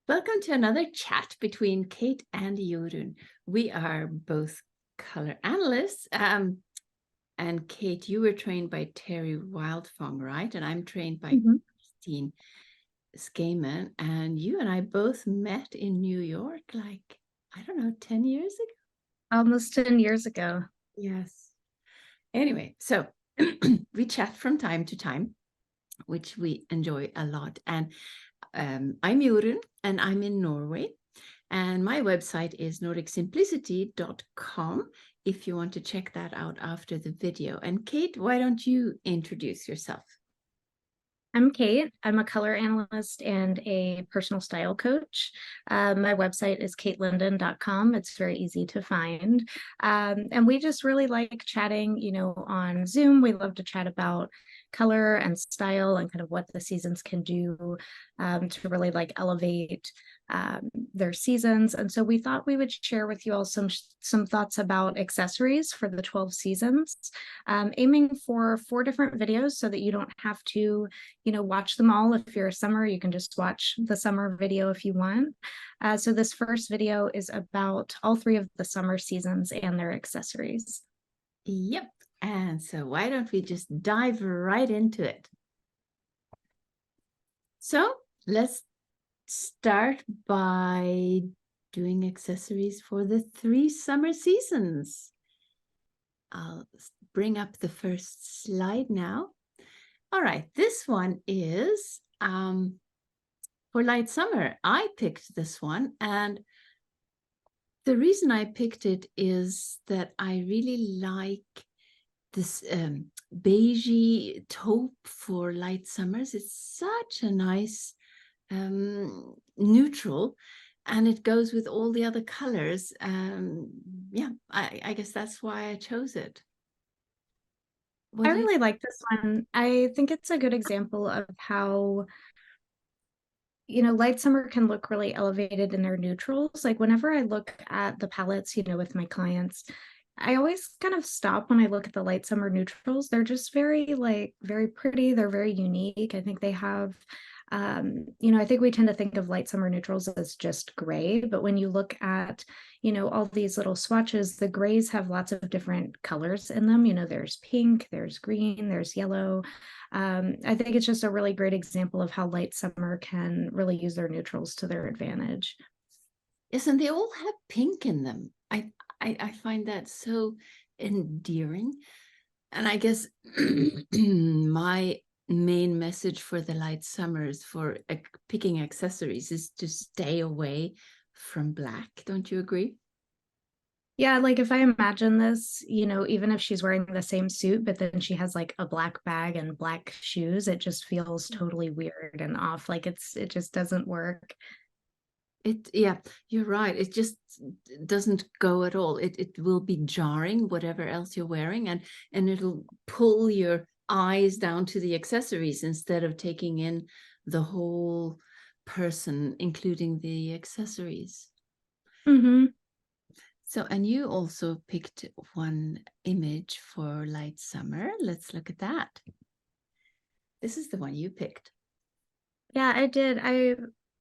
Welcome to another chat between Cate and Jorunn. We are both color analysts. And Cate, you were trained by Terry Wildfong, right? And I'm trained by Mhm. Christine Skaman. And you and I both met in New York, like, I don't know, 10 years ago? Almost 10 years ago. Yes. Anyway, so we chat from time to time, which we enjoy a lot. And I'm Jorunn, and I'm in Norway. And my website is nordicsimplicity.com if you want to check that out after the video. And Cate, why don't you introduce yourself? I'm Cate. I'm a color analyst and a personal style coach. My website is catelinden.com. It's very easy to find. And we just really like chatting, on Zoom. We love to chat about color and style and kind of what the seasons can do to really like elevate their seasons. And so we thought we would share with you all some thoughts about accessories for the 12 seasons, aiming for 4 different videos so that you don't have to watch them all. If you're a summer, you can just watch the summer video if you want. So this first video is about all 3 of the summer seasons and their accessories. Yep. And so why don't we just dive right into it? So let's start by doing accessories for the 3 summer seasons. I'll bring up the first slide now. All right, this one is for light summer. I picked this one, and the reason I picked it is that I really like this beigey taupe for light summers. It's such a nice neutral, and it goes with all the other colors. Yeah, I guess that's why I chose it. What I do you? really like this one. I think it's a good example of how light summer can look really elevated in their neutrals. Like whenever I look at the palettes, with my clients, I always kind of stop when I look at the light summer neutrals. They're just very pretty. They're very unique. I think they have, I think we tend to think of light summer neutrals as just gray, but when you look at, all these little swatches, the grays have lots of different colors in them. There's pink, there's green, there's yellow. I think it's just a really great example of how light summer can really use their neutrals to their advantage. Yes, and they all have pink in them. I find that so endearing. And I guess my main message for the light summers for picking accessories is to stay away from black. Don't you agree? Yeah, like if I imagine this, even if she's wearing the same suit, but then she has like a black bag and black shoes, it just feels totally weird and off. Like it just doesn't work. Yeah, you're right. It just doesn't go at all. It will be jarring, whatever else you're wearing, and it'll pull your eyes down to the accessories instead of taking in the whole person, including the accessories. Mm-hmm. So, and you also picked one image for light summer. Let's look at that. This is the one you picked. Yeah, I did.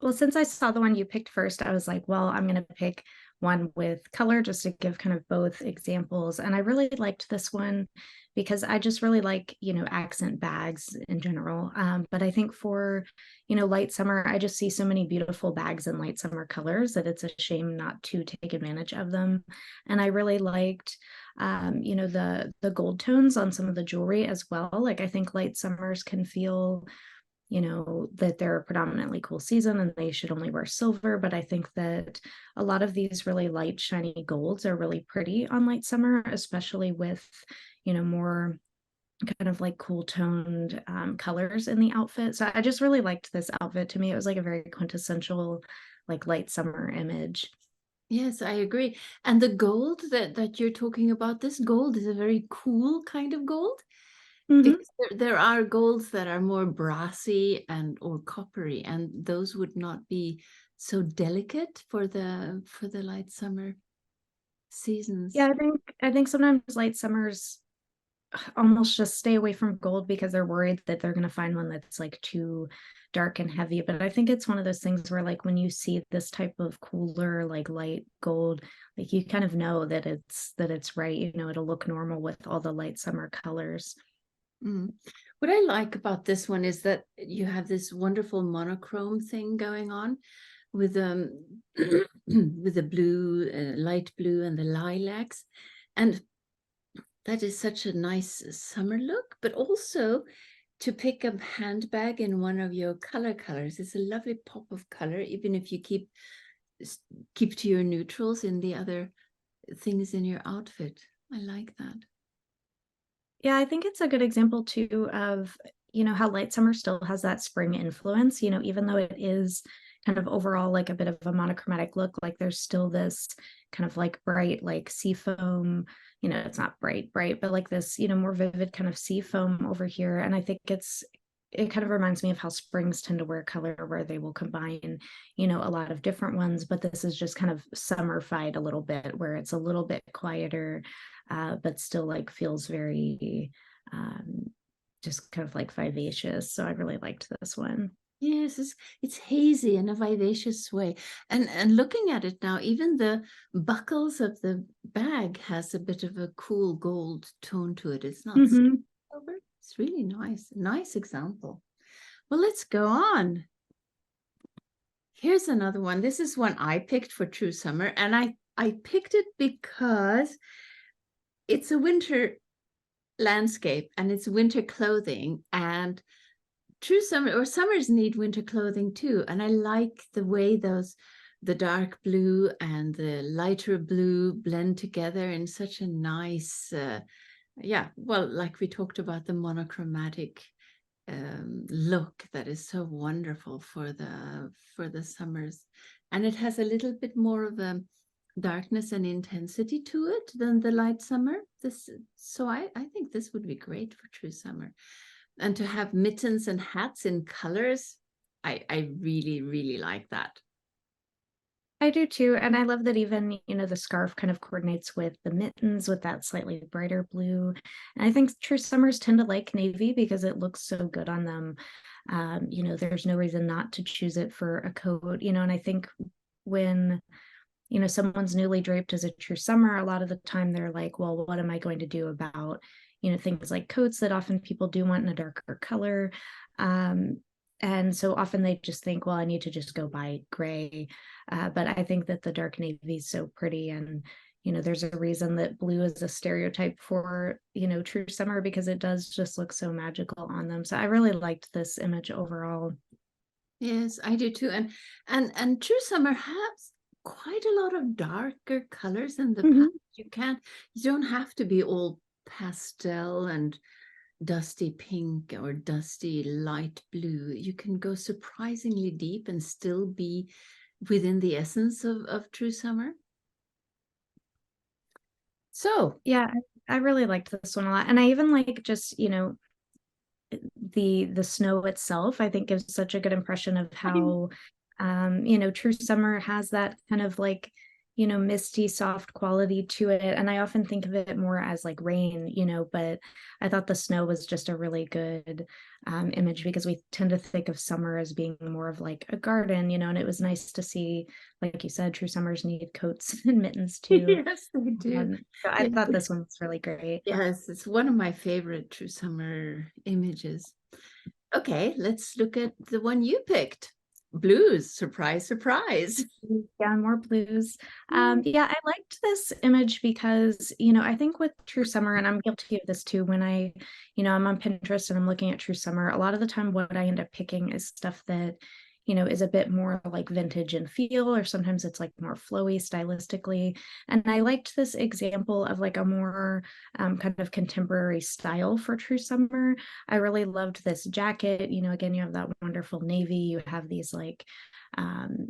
Well, since I saw the one you picked first, I was like, well, I'm going to pick one with color just to give kind of both examples. And I really liked this one because I just really like, accent bags in general. But I think for, light summer, I just see so many beautiful bags in light summer colors that it's a shame not to take advantage of them. And I really liked the gold tones on some of the jewelry as well. Like I think light summers can feel that they're a predominantly cool season and they should only wear silver. But I think that a lot of these really light, shiny golds are really pretty on light summer, especially with, more kind of like cool toned colors in the outfit. So I just really liked this outfit. To me, it was like a very quintessential, like light summer image. Yes, I agree. And the gold that you're talking about, this gold is a very cool kind of gold. Mm-hmm. Because there are golds that are more brassy and or coppery, and those would not be so delicate for the light summer Yeah, seasons. I think sometimes light summers almost just stay away from gold because they're worried that they're going to find one that's like too dark and heavy. But I think it's one of those things where like when you see this type of cooler, like light gold, like you kind of know that it's right. You know, it'll look normal with all the light summer colors. Mm. What I like about this one is that you have this wonderful monochrome thing going on with with the blue, light blue, and the lilacs, and that is such a nice summer look. But also to pick a handbag in one of your colors, it's a lovely pop of color, even if you keep to your neutrals in the other things in your outfit. I like that. Yeah, I think it's a good example too of, you know, how light summer still has that spring influence, you know, even though it is kind of overall like a bit of a monochromatic look, like there's still this kind of like bright, like sea foam, you know, it's not bright, but like this, you know, more vivid kind of sea foam over here. And I think it kind of reminds me of how springs tend to wear color where they will combine, you know, a lot of different ones, but this is just kind of summerfied a little bit where it's a little bit quieter, but still like feels very just kind of like vivacious. So I really liked this one. Yes, it's hazy in a vivacious way. And looking at it now, even the buckles of the bag has a bit of a cool gold tone to it. It's not Mm-hmm. silver. It's really nice. Nice example. Well, let's go on. Here's another one. This is one I picked for True Summer, and I picked it because it's a winter landscape and it's winter clothing, and true summer or summers need winter clothing too. And I like the way the dark blue and the lighter blue blend together in such a nice, yeah, well, like we talked about, the monochromatic look that is so wonderful for the summers. And it has a little bit more of a darkness and intensity to it than the light summer. So I think this would be great for true summer. And to have mittens and hats in colors, I really, really like that. I do too. And I love that even, you know, the scarf kind of coordinates with the mittens with that slightly brighter blue. And I think true summers tend to like navy because it looks so good on them. You know, there's no reason not to choose it for a coat, you know, and I think when, you know, someone's newly draped as a true summer, a lot of the time they're like, well, what am I going to do about, you know, things like coats that often people do want in a darker color. Um, and so often they just think, well, I need to just go buy gray. But I think that the dark navy is so pretty. And, you know, there's a reason that blue is a stereotype for, you know, true summer because it does just look so magical on them. So I really liked this image overall. Yes, I do too. And true summer has quite a lot of darker colors in the palette. Mhm. You don't have to be all pastel and dusty pink or dusty light blue. You can go surprisingly deep and still be within the essence of true summer. So Yeah, I really liked this one a lot. And I even like just, you know, the snow itself, I think gives such a good impression of how you know, true summer has that kind of like, you know, misty, soft quality to it. And I often think of it more as like rain, you know, but I thought the snow was just a really good image because we tend to think of summer as being more of like a garden, you know, and it was nice to see, like you said, true summers need coats and mittens too. yes, they do. So I Yeah. thought this one was really great. Yes, it's one of my favorite true summer images. Okay, let's look at the one you picked. Blues, surprise, surprise. Yeah, more blues. Yeah, I liked this image because, you know, I think with True Summer, and I'm guilty of this too, when you know, I'm on Pinterest and I'm looking at True Summer, a lot of the time what I end up picking is stuff that, you know, is a bit more like vintage in feel, or sometimes it's like more flowy stylistically. And I liked this example of like a more kind of contemporary style for True Summer. I really loved this jacket. You know, again, you have that wonderful navy, you have these like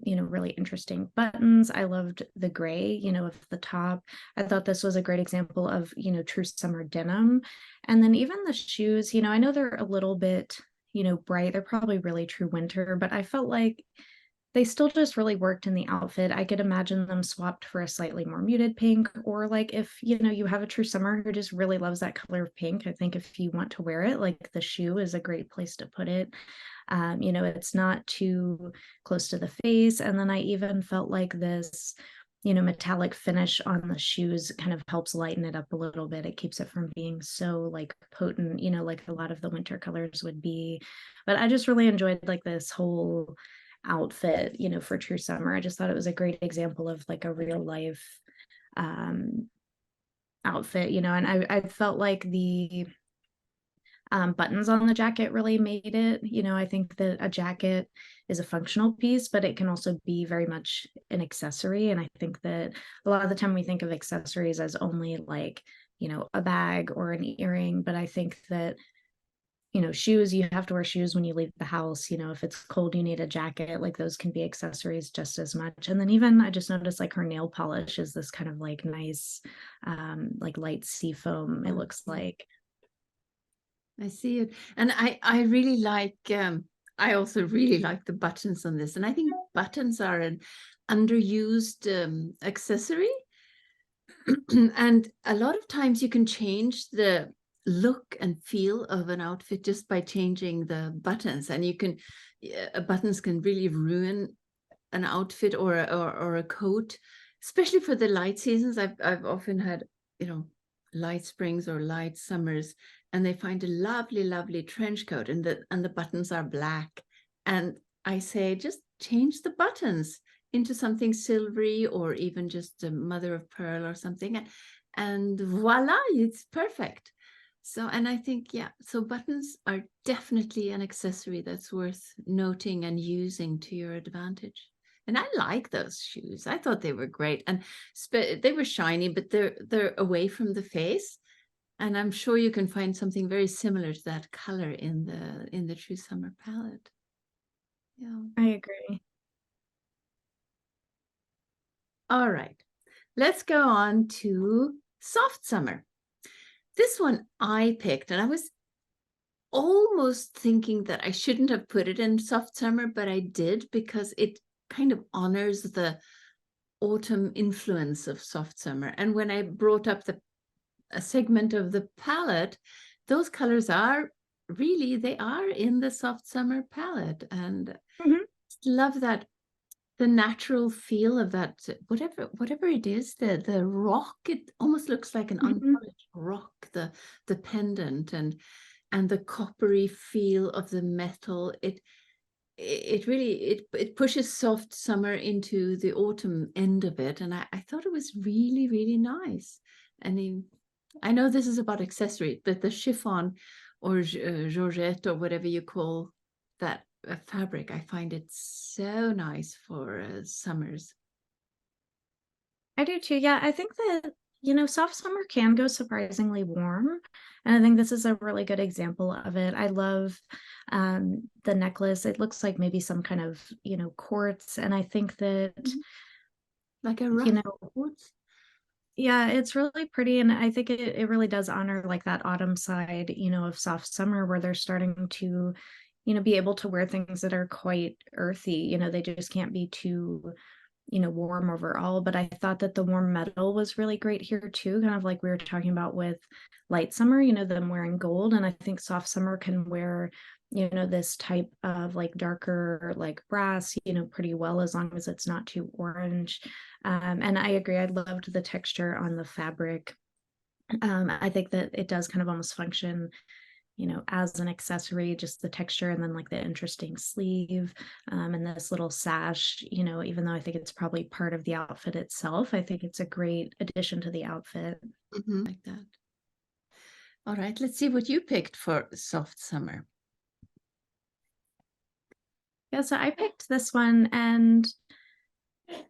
you know, really interesting buttons. I loved the gray, you know, of the top. I thought this was a great example of, you know, true summer denim. And then even the shoes, you know, I know they're a little bit, you know, bright. They're probably really true winter, but I felt like they still just really worked in the outfit. I could imagine them swapped for a slightly more muted pink, or like if, you know, you have a true summer who just really loves that color of pink, I think if you want to wear it, like the shoe is a great place to put it. You know, it's not too close to the face. And then I even felt like this, you know, metallic finish on the shoes kind of helps lighten it up a little bit. It keeps it from being so like potent, you know, like a lot of the winter colors would be. But I just really enjoyed like this whole outfit, you know, for true summer. I just thought it was a great example of like a real life um outfit, you know, and I felt like the buttons on the jacket really made it. You know, I think that a jacket is a functional piece, but it can also be very much an accessory. And I think that a lot of the time we think of accessories as only like, you know, a bag or an earring. But I think that, you know, shoes, you have to wear shoes when you leave the house. You know, if it's cold, you need a jacket, like those can be accessories just as much. And then even I just noticed like her nail polish is this kind of like nice, like light sea foam, it looks like. I see it. And I really like, I also really like the buttons on this. And I think buttons are an underused accessory. And a lot of times you can change the look and feel of an outfit just by changing the buttons. And you can, buttons can really ruin an outfit or a coat, especially for the light seasons. I've often had, you know, light springs or light summers, and they find a lovely, lovely trench coat, and the buttons are black. And I say, just change the buttons into something silvery, or even just a mother of pearl or something, and voila, it's perfect. So, and I think, yeah, so buttons are definitely an accessory that's worth noting and using to your advantage. And I like those shoes. I thought they were great, and they were shiny, but they're away from the face. And I'm sure you can find something very similar to that color in the True Summer palette. Yeah. I agree. All right, let's go on to Soft Summer. This one I picked, and I was almost thinking that I shouldn't have put it in Soft Summer, but I did because it kind of honors the autumn influence of Soft Summer. And when I brought up a segment of the palette, those colors are really, they are in the Soft Summer palette. And Mhm. love that, the natural feel of that, whatever it is, the rock, it almost looks like an Mhm. unpolished rock, the pendant, and the coppery feel of the metal. It really, it pushes Soft Summer into the autumn end of it, and I thought it was really, really nice. And I know this is about accessory, but the chiffon or georgette or whatever you call that fabric, I find it so nice for summers. I do too. Yeah, I think that, you know, soft summer can go surprisingly warm. And I think this is a really good example of it. I love the necklace. It looks like maybe some kind of, you know, quartz. And I think that, Like a you rough know, quartz. yeah, it's really pretty. And I think it really does honor like that autumn side, you know, of soft summer where they're starting to, you know, be able to wear things that are quite earthy. You know, they just can't be too, you know, warm overall. But I thought that the warm metal was really great here too, kind of like we were talking about with light summer, you know, them wearing gold. And I think soft summer can wear, you know, this type of like darker like brass, you know, pretty well as long as it's not too orange. And I agree, I loved the texture on the fabric. I think that it does kind of almost function, you know, as an accessory, just the texture and then like the interesting sleeve, and this little sash, you know, even though I think it's probably part of the outfit itself, I think it's a great addition to the outfit. Like that. All right, let's see what you picked for Soft Summer. Yeah, so I picked this one and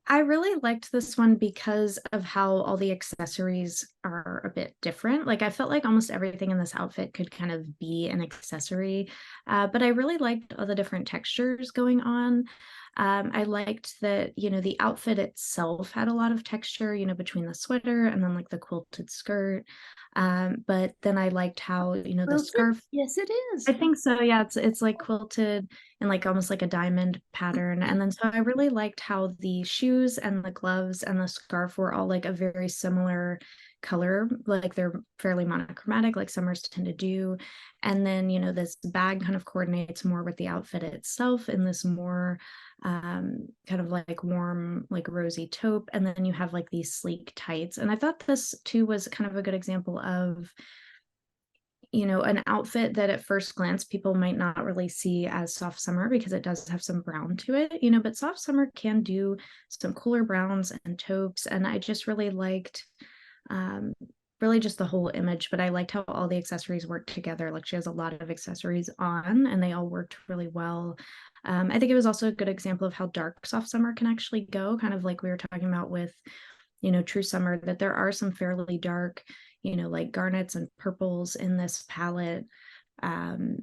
I really liked this one because of how all the accessories are a bit different. Like I felt like almost everything in this outfit could kind of be an accessory, but I really liked all the different textures going on. I liked that, the outfit itself had a lot of texture, between the sweater and then like the quilted skirt. But then I liked how, the Quilted? scarf. Yes, it I is. think so, yeah, it's like quilted in like almost like a diamond pattern, and then so I really liked how the shoes and the gloves and the scarf were all like a very similar color, like they're fairly monochromatic, like summers tend to do. And then, this bag kind of coordinates more with the outfit itself in this more kind of like warm, like rosy taupe. And then you have like these sleek tights. And I thought this too was kind of a good example of an outfit that at first glance people might not really see as soft summer because it does have some brown to it, but soft summer can do some cooler browns and taupes. And I just really liked um, really just the whole image, but I liked how all the accessories worked together. Like she has a lot of accessories on and they all worked really well. I think it was also a good example of how dark soft summer can actually go, kind of like we were talking about with True Summer, that there are some fairly dark, like garnets and purples in this palette. Um,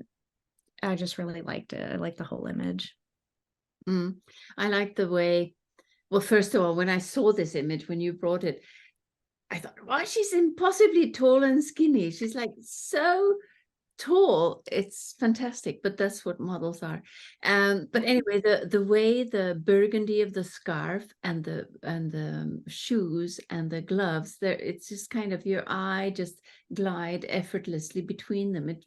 I just really liked it. I like the whole image. I like the way, well, first of all, when I saw this image, when you brought it, I thought, wow, she's impossibly tall and skinny. She's like so tall. It's fantastic, but that's what models are. But anyway, the way the burgundy of the scarf and the shoes and the gloves, there, it's just kind of your eye just glide effortlessly between them. It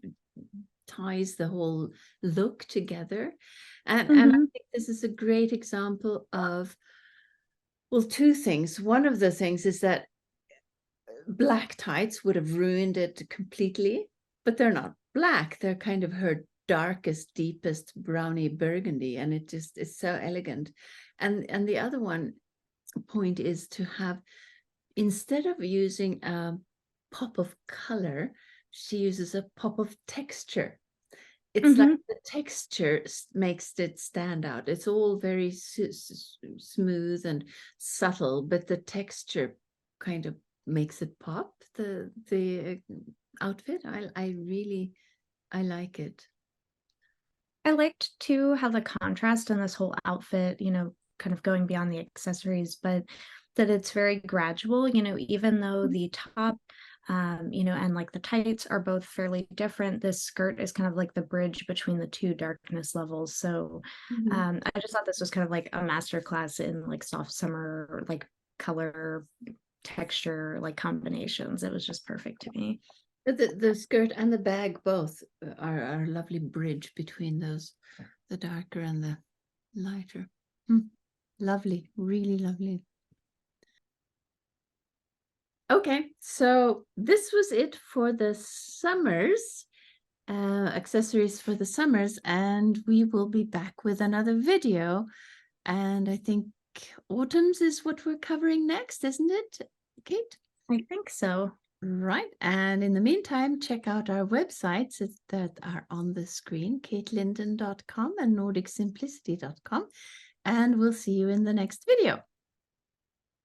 ties the whole look together. And I Mm-hmm. think this is a great example of, well, two things. One of the things is that black tights would have ruined it completely, but they're not black. They're kind of her darkest, deepest browny burgundy, and it just is so elegant. And the other one point is to have, instead of using a pop of color, she uses a pop of texture. It's like Mm-hmm. the texture makes it stand out. It's all very smooth and subtle, but the texture kind of makes it pop, the outfit. I like it. I liked too how the contrast in this whole outfit, kind of going beyond the accessories, but that it's very gradual, even though the top, and like the tights are both fairly different, this skirt is kind of like the bridge between the two darkness levels. So Mhm. I just thought this was kind of like a master class in like soft summer, like color, texture, like combinations. It was just perfect to me. The skirt and the bag both are a lovely bridge between those, the darker and the lighter. Lovely, really lovely. Okay, so this was it for the summers, accessories for the summers, and we will be back with another video. And I think autumns is what we're covering next, isn't it, Kate? I think so. Right. And in the meantime, check out our websites that are on the screen, catelinden.com and nordicsimplicity.com. And we'll see you in the next video.